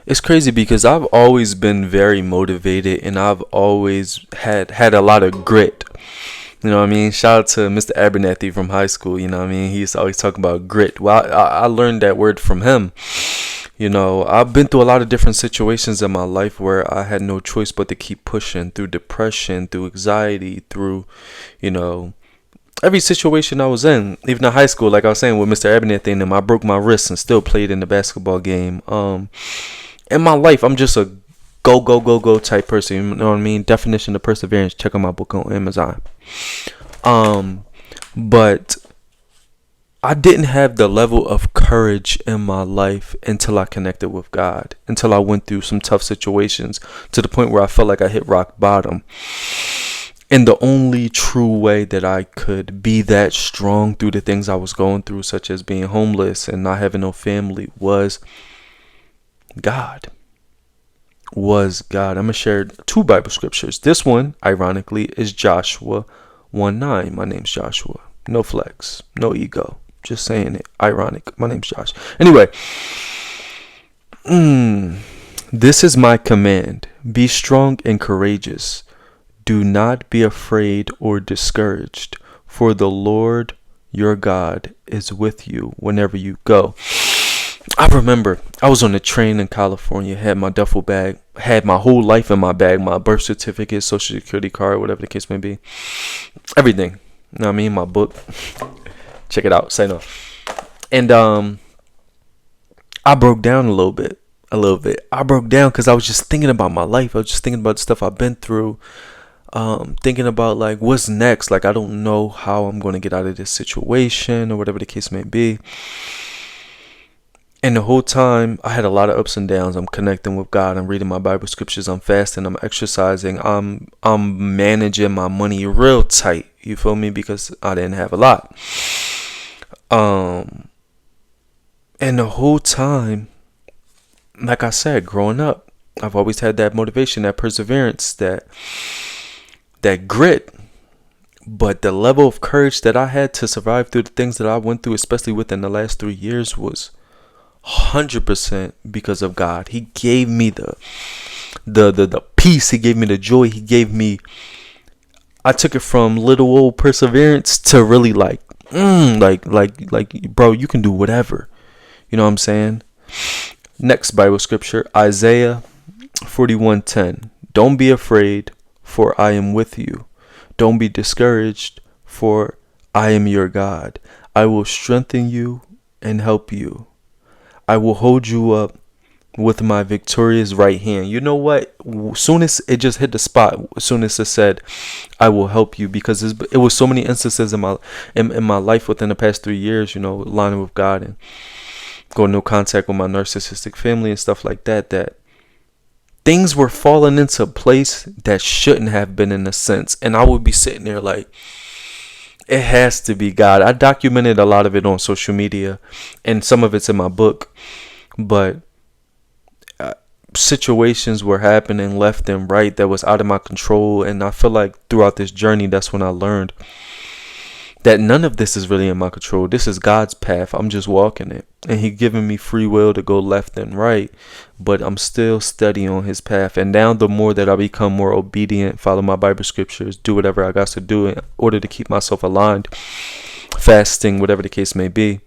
It's crazy because I've always been very motivated and I've always had a lot of grit. You know what I mean? Shout out to Mr. Abernathy from high school. You know what I mean? He used to always talk about grit. Well, I learned that word from him. You know, I've been through a lot of different situations in my life where I had no choice but to keep pushing through depression, through anxiety, through, you know, every situation I was in. Even in high school, like I was saying with Mr. Abernathy and him, I broke my wrist and still played in the basketball game. In my life, I'm just a go, go, go, go type person. You know what I mean? Definition of perseverance. Check out my book on Amazon. But I didn't have the level of courage in my life until I connected with God, until I went through some tough situations to the point where I felt like I hit rock bottom. And the only true way that I could be that strong through the things I was going through, such as being homeless and not having no family, was God. I'm going to share two Bible scriptures. This one, ironically, is Joshua 1:9. My name's Joshua. No flex, no ego. Just saying it. Ironic. My name's Josh. Anyway, this is my command. Be strong and courageous. Do not be afraid or discouraged, for the Lord your God is with you whenever you go. I remember I was on the train in California, had my duffel bag, had my whole life in my bag, my birth certificate, social security card, whatever the case may be. Everything. You know what I mean? My book. Check it out. Say no. And I broke down a little bit. I broke down because I was just thinking about my life. I was just thinking about the stuff I've been through. Thinking about like what's next. Like I don't know how I'm going to get out of this situation or whatever the case may be. And the whole time I had a lot of ups and downs. I'm connecting with God. I'm reading my Bible scriptures. I'm fasting. I'm exercising. I'm managing my money real tight. You feel me? Because I didn't have a lot. And the whole time, like I said, growing up, I've always had that motivation, that perseverance, that grit. But the level of courage that I had to survive through the things that I went through, especially within the last 3 years, was 100% because of God. He gave me the peace. He gave me the joy. I took it from little old perseverance to really like bro, you can do whatever. You know what I'm saying? Next Bible scripture, Isaiah 41:10. Don't be afraid, for I am with you. Don't be discouraged, for I am your God. I will strengthen you and help you. I will hold you up with my victorious right hand. You know what? As soon as it just hit the spot, as soon as it said, I will help you, because it was so many instances in my life within the past 3 years, you know, lining with God and going no contact with my narcissistic family and stuff like that, that things were falling into place that shouldn't have been, in a sense. And I would be sitting there like, it has to be God. I documented a lot of it on social media, and some of it's in my book, but situations were happening left and right that was out of my control. And I feel like throughout this journey, that's when I learned that none of this is really in my control. This is God's path. I'm just walking it, and He giving me free will to go left and right, but I'm still steady on His path. And now the more that I become more obedient, follow my Bible scriptures, do whatever I got to do in order to keep myself aligned, fasting, whatever the case may be,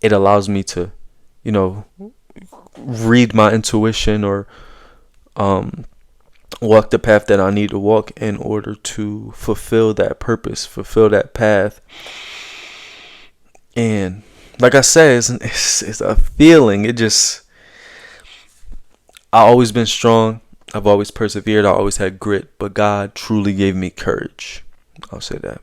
it allows me to, you know, read my intuition or walk the path that I need to walk in order to fulfill that purpose, fulfill that path. And like I said, it's a feeling. I've always been strong. I've always persevered. I always had grit, but God truly gave me courage. I'll say that.